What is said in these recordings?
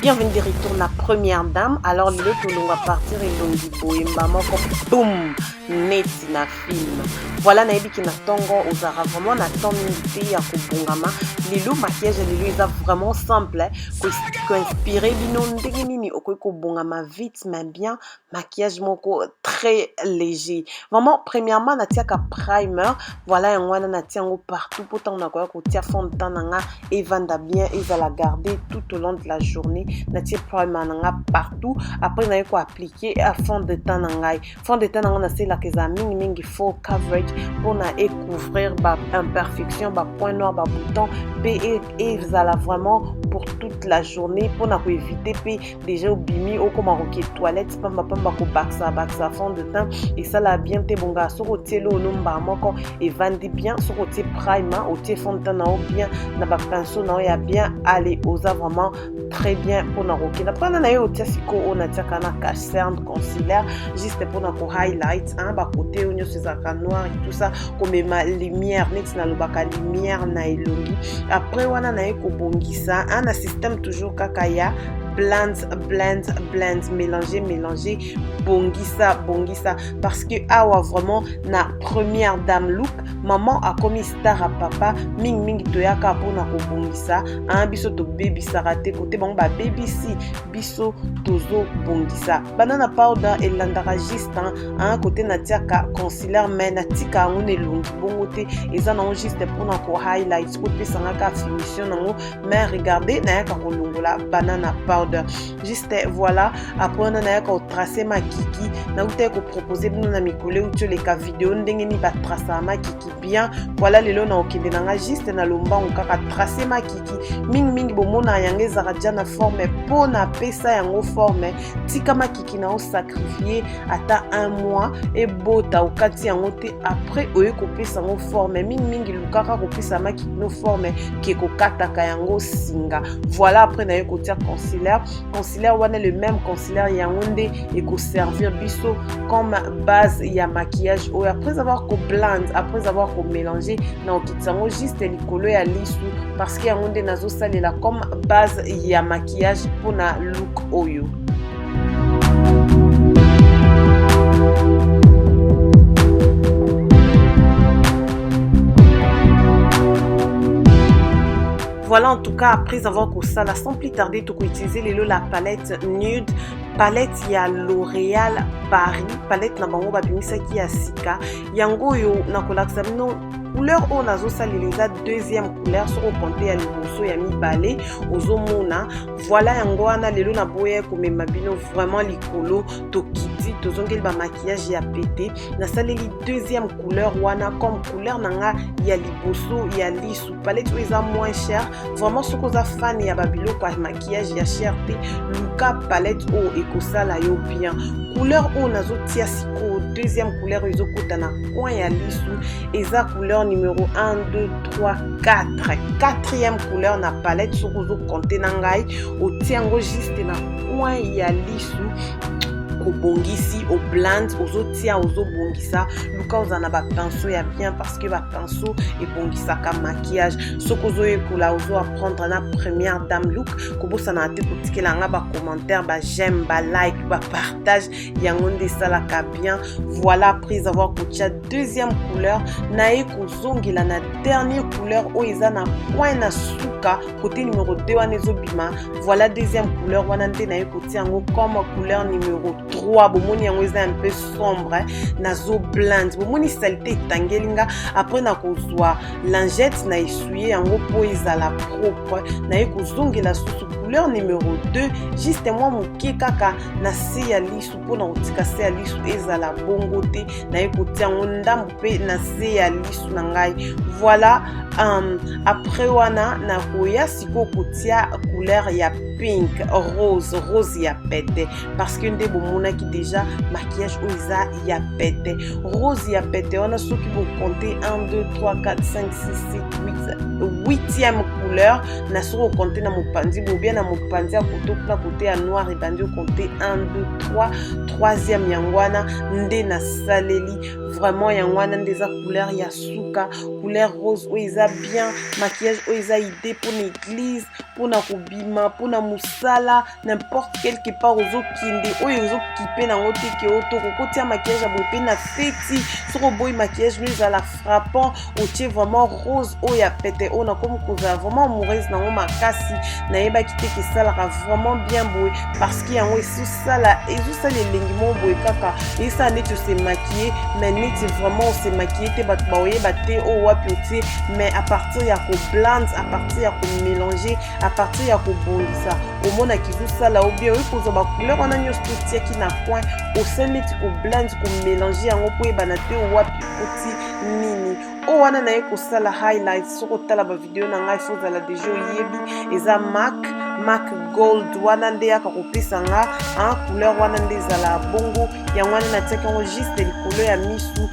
Bienvenue de retour la première dame. Alors le on va partir et l'ongi maman boum net na film. Voilà naïbi qui n'attendons aux arabes vraiment n'attend minute ya kubungama. Lilo maquillage lilo est vraiment simple ko inspiré bino ndenge nini okoki kubungama vite mais bien maquillage moko très léger. Vraiment premièrement natiaka primer. Voilà yango wana natiango partout pourtant na koya ko tia fond de teint nanga et vanda bien et va la garder tout au long de la journée. Natie primer nanga partout. Après na ko appliquer à fond de teint nanga. Fond de teint nanga na c'est la que ça mingi full coverage pour na couvrir ba imperfection, ba point noir, ba bouton et ça la vraiment pour toute la journée pour na ko éviter pe déjà au bimi au comme roquer toilette pamba ko baxa fond de teint et ça la bien te bonga sur au telo nomba moko et vandi bien sur au primer au fond de teint na bien na ba pinceau na ya bien aller aux vraiment très bien pour na roquer na prendre na yo siko on a tiaka na cache cerne concealer juste pour na ko highlight ba côté on se zaka noir et tout ça comme ma lumière net na lobaka lumière na elongi après wana na ko bongisa un système toujours kakaya blend mélanger bongisa parce que awa vraiment na première dame look maman a commis star à papa ming toyaka pona ko bongisa un biso to baby sarate côté bon ba baby si biso tozo bongisa banana powder et landara juste un côté na tiaka concealer mais na tika ngone longi bongote eza na juste pona ko highlight ko pesa ngaka finition nango mais regardez na yaka ko longola banana powder juste voilà après on a ko tracer ma kiki na uté ko proposer bino na mikole ou les ka vidéo ndenge ni ba tracer ma kiki bien voilà lelo na okende na juste na lomba on kaka tracer ma kiki ming bomona yange zaradia na forme pona pesa yango forme tika ma kiki na o sacrifier ata un mois et bota au kati yango te après oye ko pesa yango forme ming lukaka ko pesa ma kiki no forme ke ko kataka yango singa voilà après na ko tia concealer wana le même concealer yangonde et ko servir biso comme base ya maquillage ou après avoir ko blend après avoir ko mélanger na okitsango juste likolo ya lisu parce que yangonde nazo salela comme base ya maquillage pour na look oyo. Voilà en tout cas après avoir que ça, sans plus tarder, tu peux utiliser la palette nude, palette il y a L'Oréal Paris, palette na bango babimisa ki ya sika, yango yo na kolaksamino couleur on a ça les deuxième couleur sur au compter à liboso ya mibale ozomona voilà yango wana lelo na boye comme mabino vraiment likolo to kiti to zongeli ba maquillage ya pété na saleli deuxième couleur wana comme couleur nanga ya liboso ya lisu palette eza moins cher vraiment ce qu'on a fan ya babilo kwa maquillage ya cherté luka palette o ekosala yo bien couleur on a tia siko deuxième couleur ezokota na coin ya lisu eza couleur numéro 1 2 3 4 quatrième couleur na palette sur ozo compter na ngai o tiango juste na coin ya lisu au bongisi au blend ozo tia ozo bongisa luka ozana ba pinceau ya bien parce que ba pinceau et bongisa ka maquillage sokozo ekola ozo apprendre na première dame look kobosa na te kotikela nga ba commentaire ba j'aime ba like ba partage yangonde sala ka bien voilà après avoir kotia deuxième couleur na ekozongela na dernière couleur o ezana point na suka côté numéro 2 wana ezobima voilà deuxième couleur wana nte na ekotia ngo comme couleur numéro 3 bomoni yango eza un peu sombre nazo blend bomoni salité tangelinga après na kozwa lingette na essuyer yango po ezala propre na ekozongela susu couleur numéro 2 juste moi moke kaka na se ya lisu po na otika se ya lisu ezala bongo te na ekotia yango ndambu pe na se ya lisu na ngai voilà après wana na koya siko kotia couleur ya pink rose ya pete parce que nde bomona ki déjà maquillage oiza ya pete rose ya pete on a ceux qui vont compter 1 2 3 4 5 6 7 8 8e couleurs na soko compter na mopanzi ou bien na mopanzi ya koto na côté ya noir et bandi compter 1 2 3 troisième yangwana nde na saleli vraiment yangwana nde za couleur ya suka couleur rose o eza bien maquillage o eza idée pour l'église pour na kobima pour na musala n'importe quelque part ozo kinde oyo ozo kipe na ngote ke oto kokotia maquillage ya bope na feti soko boy maquillage nous à la frappant o tie vraiment rose o ya pete o na comme koza vraiment amoureuse na ngo makasi na yeba kite ke sala vraiment bien boy parce que yango esu sala elengi mo boy kaka esa neti se maquiller mais neti vraiment se maquiller te bat ba oyeba te o wapi otie mais à partir ya ko blend à partir ya ko mélanger à partir ya ko bongisa au mona kizu sala ou bien oikoza ba couleur on a nyos tout qui na point au sein neti ko blend ko mélanger yango po yeba na te o wapi oti nini o wana na yeko sala highlights soko tala ba video na ngai faut la déjà yebi eza MAC gold wana nde yaka kopesa nga en couleur wana nde ezala bongo yango wana natiaki yango juste likolo ya misu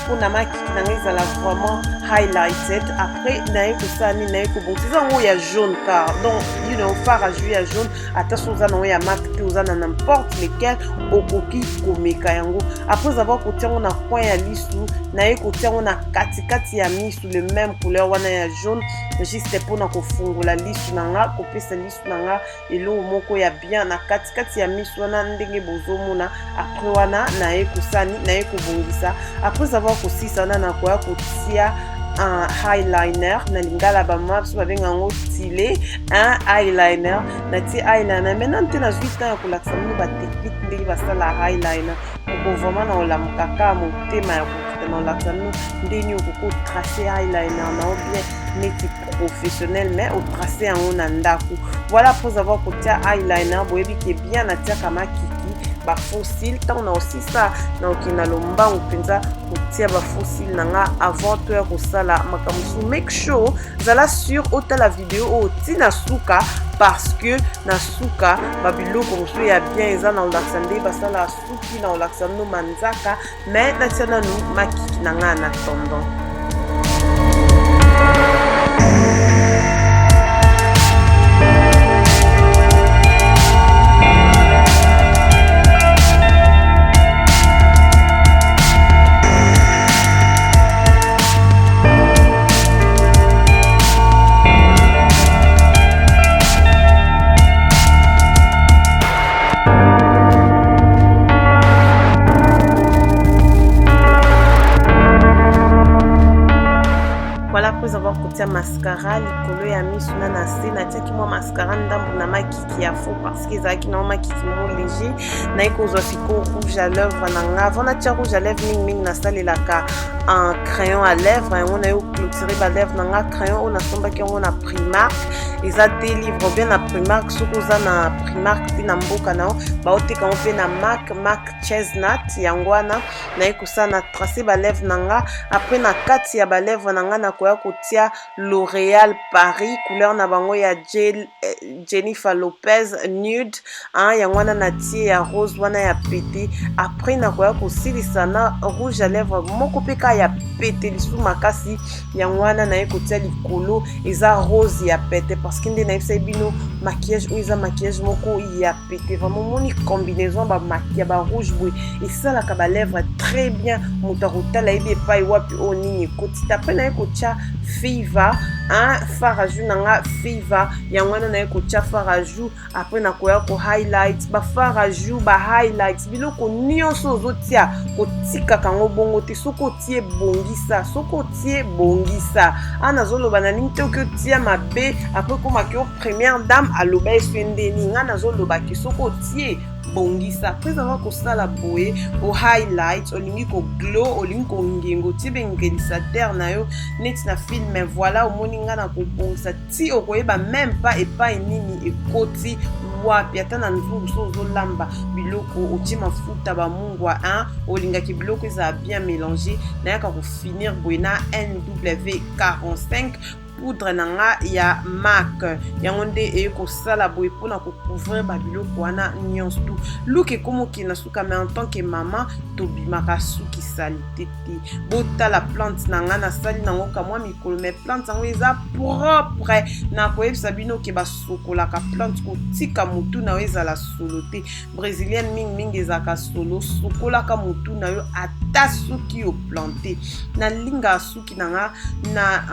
mpona makiki na ngai ezala vraiment highlighted après naye kosala nini naye kobongisa yango ya jaune car donc you know fard à jouer ya jaune ata so oza nango ya MAC te oza na n'importe lequel okoki komeka yango après avoir kotia yango na coin ya lisu naye kotia yango na katikati ya misu le même couleur wana ya jaune juste mpona kofungola lisu na nga kopesa lisu na nga eloko moko ya bien na katikati ya misu wana ndenge bozomona après wana naye kosani naye kobongisa après avoir kosisa wana na koya kotia un eyeliner na lingala ba maps ba benga ngo stylé un eyeliner na ti eyeliner maintenant te na juste ya kolaksa no ba technique ndenge ba sala eyeliner ko vraiment na ola mukaka motema ya ko na olaksa no ndeni ko tracer eyeliner na ou bien neti professionnel mais au tracer en on ndako voilà pour avoir côté eyeliner boyebi ke bien na tia kama kiki ba fossile tant on a aussi ça na okina lomba upenza kotia ba fossile nanga avant to ya kosala makamusu make sure zala sur ota la vidéo o tina suka parce que na suka ba biloko musu ya bien eza na olaksande basala suki na olaksando manzaka mais na tia na nu makiki nanga na tendance. Voilà après avoir coté mascara likolo ya misu na na se na tiaki mo mascara ndambu na makiki ya faux parce que ezaki na makiki mo léger na ikozo siko rouge à lèvres na nga avant na tia rouge à lèvres ming na salelaka un crayon à lèvres et on a eu clôturer ba lèvres na nga crayon on a sombaki on a Primark eza des livres bien na Primark soko za na Primark na mboka na ba oteka on fait na MAC chestnut yangwana na ikosa na tracer ba lèvres na nga après na kati ya ba lèvres na nga na koya kotia L'Oréal Paris couleur na bango ya Jennifer Lopez nude yangwana na tie ya rose wana ya pété après na koya kosilisa na rouge à lèvres moko peka ya pété lisu makasi yangwana na kotia likolo eza rose ya pété parce que nde na yebisa bino maquillage ou eza maquillage moko ya pété vraiment moni combinaison ba maquillage ba rouge boy et ça la ka ba lèvres très bien mutarota la ide pa wapi o nini koti après na kotia Fiva fard à joue nanga Fiva yangwana na kotia fard à joue après na koya ko highlights ba fard à joue ba highlights biloko nyonso ozotia kotika kango bongo te soko tie bongisa soko tie bongisa ana zoloba na nini te ko tia mabe après koma ki o première dame aloba eswendeni ngana zoloba ki soko tie bongisa après avoir kosala boye au highlight olingi ko glow olingi ko ngengo tibengelisa terre na yo net na film mais voilà omoni nga na ko bongisa ti okoyeba même pas epai nini ekoti wapi ata na nzungu so ozolamba biloko otie mafuta ba mungwa olingaki biloko eza bien mélangé na yaka ko finir boye na NW45 poudre nanga ya MAC yango nde ekosala boye mpona kocouvrir babiloko wana nyonso tu look ekomoki na suka mais en tant que maman tobimaka suki salite te botala plante nanga nasali nango kamwa mikolo mais plante yango eza propre na koyebisa bino ke basokolaka plante kotika mutu na yo ezala solo te brésilienne mingi ezalaka solo sokolaka mutu na yo ata suki yo plante na linga suki nanga na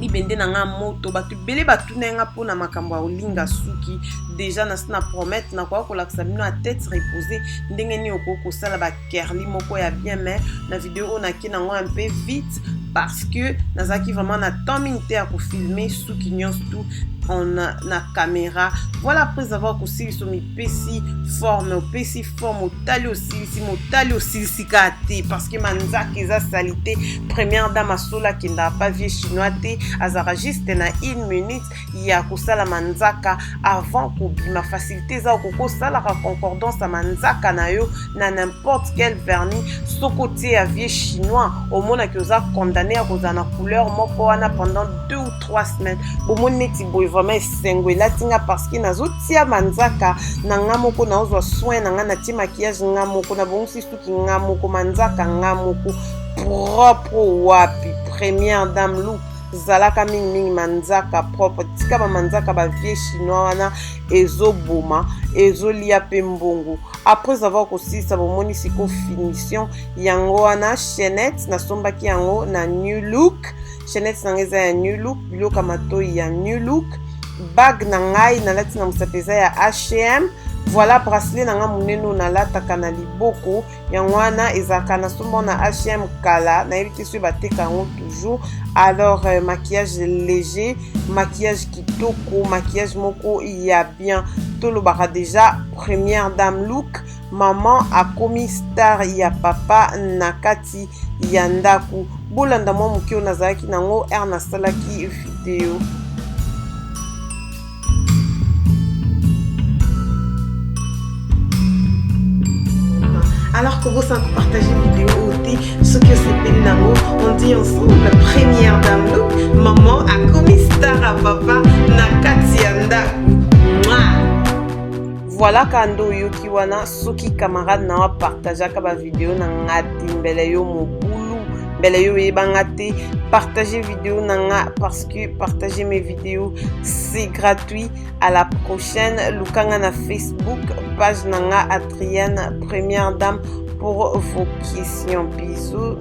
libende nanga moto batu bele batuna nga pona makambo ya olinga suki déjà na promettre na kwa kolakisa bino à tête reposée ndenge ni okoko sala ba curly moko ya bien mais na vidéo on a ki nango un peu vite parce que nazaki vraiment na temps minute à filmer suki nyonso tout on a na caméra voilà après avoir aussi sur mi PC forme au tali aussi kate parce que manzaki eza salité première dame asola qui n'a pas vieux chinois te azara juste na 1 minute ya kosala manzaka avant kobima facilité za koko sala ka concordance à manzaka na yo na n'importe quel vernis sokotie ya vieux chinois au mona que oza condamné à cause na couleur moko wana pendant 2 ou 3 semaines bomoni neti boy vraiment sengo latinga parce que nazotia manzaka na ngamoko na ozwa soin na ngana ti maquillage ngamoko na bonsi suki ngamoko manzaka ngamoko propre wapi première dame look zalaka mingi manzaka propre tika ba manzaka ba vieux chinois wana ezoboma ezolia pe mbongo après avoir aussi ça bomoni siko finition yango wana chaînette na sombaki yango na new look chaînette nangeza ya new look biloko matoi ya new look bag na ngai na lati na musapeza ya H&M voilà bracelet nanga muneno na lataka na liboko yango wana ezaka na sombo na H&M kala na yebi te so bateka yango toujours alors maquillage léger maquillage kitoko maquillage moko ya bien tolobaka déjà première dame look maman akomi star ya papa na kati ya ndaku bolanda mwa moke nazalaki nango nasalaki video. Alors que vous partagez vidéo ce que c'est Pélinamo, on dit ensemble la première dame look, maman a commis star à papa Nakati Yanda. Voilà kando yoki wana soki camarade na wa partageaka ba vidéo na ngati mbele yo mobulu mbele yo ebangate partager vidéo nanga parce que partager mes vidéos c'est gratuit. À la prochaine lukanga na Facebook page nanga Adrienne première dame pour vos questions. Bisous.